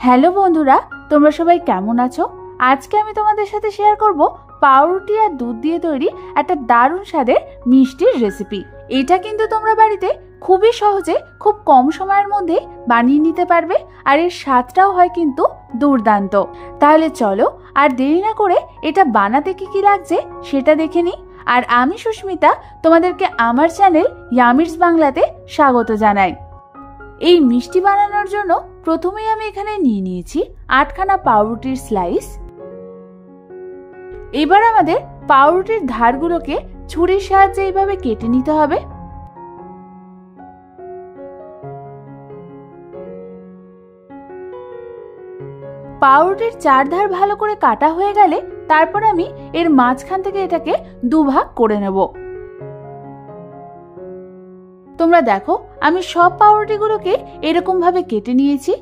Hello বন্ধুরা, তোমরা সবাই কেমন আছো? আজকে আমি তোমাদের সাথে শেয়ার করব পাউরুটি আর দুধ দিয়ে তৈরি একটা দারুণ স্বাদের মিষ্টির রেসিপি। এটা কিন্তু তোমরা বাড়িতে খুবই সহজে খুব কম সময়ের মধ্যে বানিয়ে নিতে পারবে, আর এর স্বাদটাও হয় কিন্তু দুর্দান্ত। তাহলে চলো আর দেরি না করে এটা বানাতে কি লাগছে সেটা দেখে নিই। আর আমি সুস্মিতা তোমাদেরকে আমার চ্যানেল ইয়ামিরস বাংলাতে স্বাগত জানাই। এই মিষ্টি বানানোর জন্য প্রথমেই আমি এখানে নিয়ে নিয়েছি 8খানা পাউরুটির স্লাইস। এবার আমাদের পাউরুটির ধারগুলোকে ছুরির সাহায্যে এইভাবে কেটে নিতে হবে। পাউরুটির চারধার ভালো করে কাটা হয়ে গেলে তারপর আমি এর মাঝখান থেকে এটাকে দুভাগ করে নেব। তোমরা দেখো আমি সব পাউরুটিগুলোকে এরকম ভাবে কেটে নিয়েছি।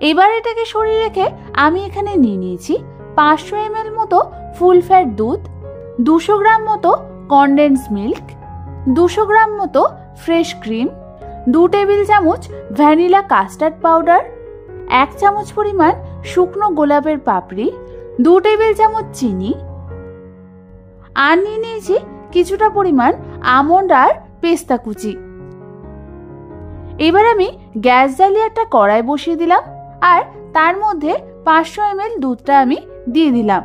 এবার এটাকে সরিয়ে রেখে আমি এখানে নিয়ে নিয়েছি 500 ml মতো ফুল ফ্যাট দুধ, 200 গ্রাম মতো কনডেন্স মিল্ক, 200 গ্রাম মতো ফ্রেশ ক্রিম, 2 টেবিল চামচ ভ্যানিলা কাস্টার্ড পাউডার, 1 চামচ পরিমাণ শুকনো গোলাপের পাপড়ি, 2 টেবিল চামচ চিনি, আর নিয়ে নিয়েছি কিছুটা পরিমাণ আমন্ড আর পেস্তা কুচি। এবার আমি গ্যাস জ্বালিয়ে একটা কড়াই বসিয়ে দিলাম আর তার মধ্যে 500 ml দুধটা আমি দিয়ে দিলাম।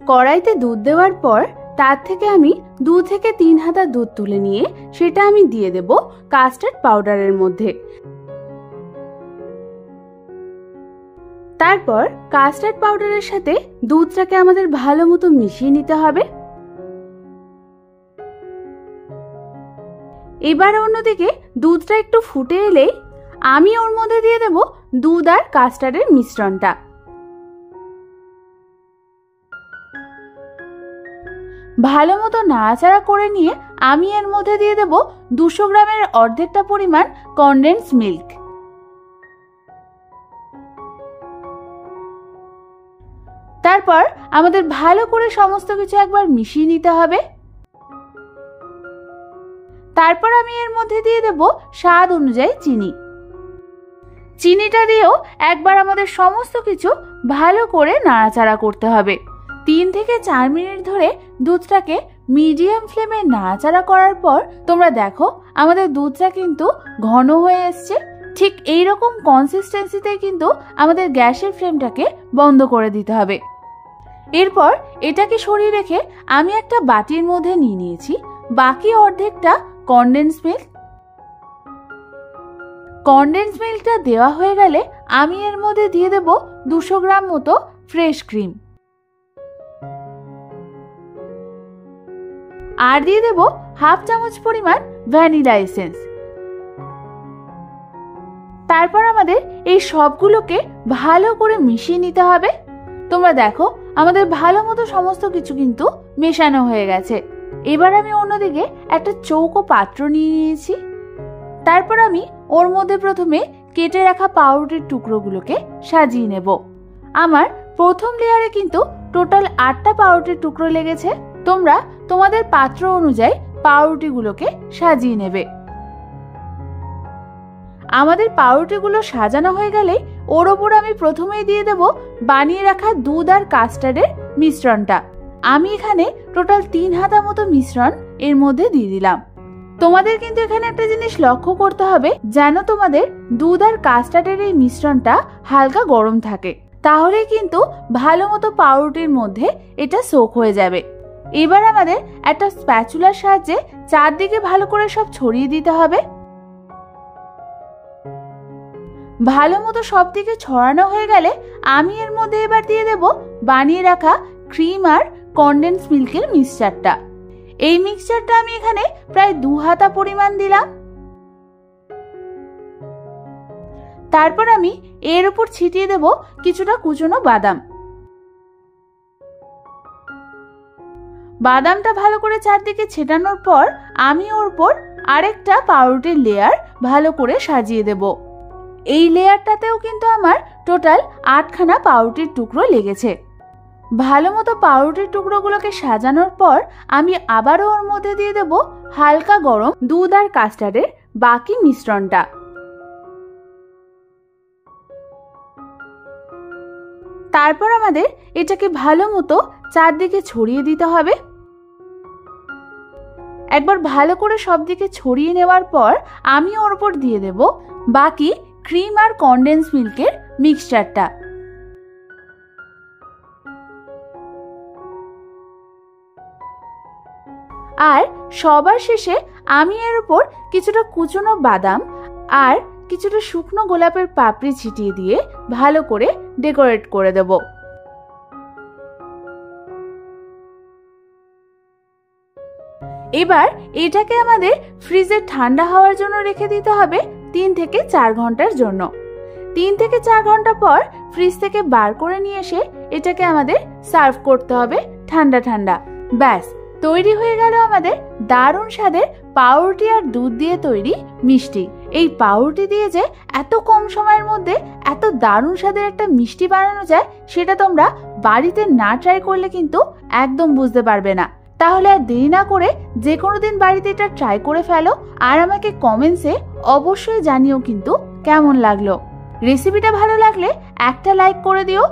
কড়াইতে দুধ দেওয়ার পর তার থেকে আমি 2 থেকে 3 হাতা দুধ তুলে নিয়ে সেটা আমি দিয়ে দেব কাস্টার্ড পাউডারের মধ্যে। তারপর কাস্টার্ড পাউডারের সাথে দুধটাকে আমাদের ভালো মতো মিশিয়ে নিতে হবে। এবার অন্যদিকে দুধটা একটু ফুটে এলেই আমি ওর মধ্যে দিয়ে দেব দুধ আর কাস্টার্ডের মিশ্রণটা। ভালো মতো নাড়াচাড়া করে নিয়ে আমি এর মধ্যে দিয়ে দেব 200 গ্রামের অর্ধেকটা পরিমাণ কনডেন্স মিল্ক। তারপর আমাদের ভালো করে সমস্ত কিছু একবার মিশিয়ে নিতে হবে। তারপর আমি এর মধ্যে দিয়ে দেব স্বাদ অনুযায়ী চিনি। চিনিটা দিয়েও একবার আমাদের সমস্ত কিছু ভালো করে নাড়াচাড়া করতে হবে। 3 থেকে 4 মিনিট ধরে দুধটাকে মিডিয়াম ফ্লেমে নাড়াচাড়া করার পর তোমরা দেখো আমাদের দুধটা কিন্তু ঘন হয়ে এসছে। ঠিক এইরকম কনসিস্টেন্সিতে কিন্তু আমাদের গ্যাসের ফ্লেমটাকে বন্ধ করে দিতে হবে। এরপর এটাকে সরিয়ে রেখে আমি একটা বাটির মধ্যে নিয়ে নিয়েছি বাকি অর্ধেকটা কনডেন্স মিল্ক। কনডেন্স মিল্কটা দেওয়া হয়ে গেলে আমি এর মধ্যে দিয়ে দেব 200 গ্রাম মতো ফ্রেশ ক্রিম, আর দিয়ে দেব 1/2 চামচ পরিমাণ ভ্যানিলা এসেন্স। তারপর আমাদের এই সবগুলোকে ভালো করে মিশিয়ে নিতে হবে। তোমরা দেখো আমাদের ভালো মতো সমস্ত কিছু কিন্তু মেশানো হয়ে গেছে। এবার আমি অন্যদিকে একটা চৌকো পাত্র নিয়ে নিয়েছি। তারপর আমি ওর মধ্যে প্রথমে কেটে রাখা পাউরুটির টুকরোগুলোকে সাজিয়ে নেব। আমার প্রথম লেয়ারে কিন্তু টোটাল 8টা পাউরুটির টুকরো লেগেছে। তোমরা তোমাদের পাত্র অনুযায়ী পাউরুটিগুলোকে সাজিয়ে নেবে। আমাদের পাউরুটিগুলো সাজানো হয়ে গেলে ওর ওপর আমি প্রথমেই দিয়ে দেব বানিয়ে রাখা দুধ আর কাস্টার্ডের মিশ্রণটা। আমি এখানে টোটাল 3 হাতা মতো মিশ্রণ এর মধ্যে দিয়ে দিলাম। তোমাদের কিন্তু এখানে একটা জিনিস লক্ষ্য করতে হবে, যেন তোমাদের দুধ আর কাস্টার্ডের এই মিশ্রণটা হালকা গরম থাকে, তাহলে কিন্তু ভালো মতো পাউরুটির মধ্যে এটা সোক হয়ে যাবে। এবার আমাদের একটা স্প্যাচুলার সাহায্যে চারদিকে ভালো করে সব ছড়িয়ে দিতে হবে। ভালো মতো সব দিকে ছড়ানো হয়ে গেলে আমি এর মধ্যে এবার দিয়ে দেব বানিয়ে রাখা ক্রিম আর কনডেন্স মিল্কের মিক্সচারটা। এই মিক্সচারটা আমি এখানে প্রায় 2 হাতা পরিমাণ দিলাম। তারপর আমি এর উপর ছিটিয়ে দেব কিছুটা কুচনো বাদাম। বাদামটা ভালো করে চারদিকে ছেটানোর পর আমি ওর উপর আরেকটা পাউরুটির লেয়ার ভালো করে সাজিয়ে দেব। এই লেয়ারটাতেও কিন্তু আমার টোটাল 8খানা পাউরুটির টুকরো লেগেছে। ভালো মতো পাউরুটির টুকরোগুলোকে সাজানোর পর আমি আবারও ওর মধ্যে দিয়ে দেব হালকা গরম দুধ আর কাস্টার্ডের বাকি মিশ্রণটা। তারপর আমাদের এটাকে ভালো মতো চারদিকে ছড়িয়ে দিতে হবে। একবার ভালো করে সব দিকে ছড়িয়ে নেওয়ার পর আমি ওর উপর দিয়ে দেব বাকি ক্রিম আর কনডেন্স মিল্কের মিক্সচারটা। আর সবার শেষে আমি এর উপর কিছুটা কুচনো বাদাম আর কিছুটা শুকনো গোলাপের পাপড়ি ছিটিয়ে দিয়ে ভালো করে ডেকোরেট করে দেব। এবার এটাকে আমাদের ফ্রিজে ঠান্ডা হওয়ার জন্য রেখে দিতে হবে 3 থেকে 4 ঘন্টার জন্য। 3 থেকে 4 ঘন্টা পর ফ্রিজ থেকে বার করে নিয়ে এসে এটাকে আমাদের সার্ভ করতে হবে ঠান্ডা ঠান্ডা। ব্যাস তৈরি হয়ে গেল আমাদের দারুণ স্বাদের পাউরুটি আর দুধ দিয়ে তৈরি মিষ্টি। এই পাউরুটি দিয়ে যে এত কম সময়ের মধ্যে এত দারুণ স্বাদের একটা মিষ্টি বানানো যায় সেটা তোমরা বাড়িতে না ট্রাই করলে কিন্তু একদম বুঝতে পারবে না। তাহলে আর দেরি না করে যে কোনো দিন বাড়িতে এটা ট্রাই করে ফেলো আর আমাকে কমেন্টসে অবশ্যই জানিও কিন্তু কেমন লাগলো। রেসিপিটা ভালো লাগলে একটা লাইক করে দিও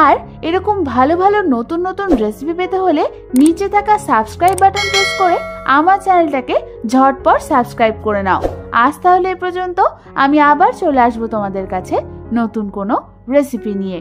আর এরকম ভালো ভালো নতুন নতুন রেসিপি পেতে হলে নিচে থাকা সাবস্ক্রাইব বাটন প্রেস করে আমার চ্যানেলটাকে ঝটপট সাবস্ক্রাইব করে নাও। আজ তাহলে এ পর্যন্ত, আমি আবার চলে আসবো তোমাদের কাছে নতুন কোনো রেসিপি নিয়ে।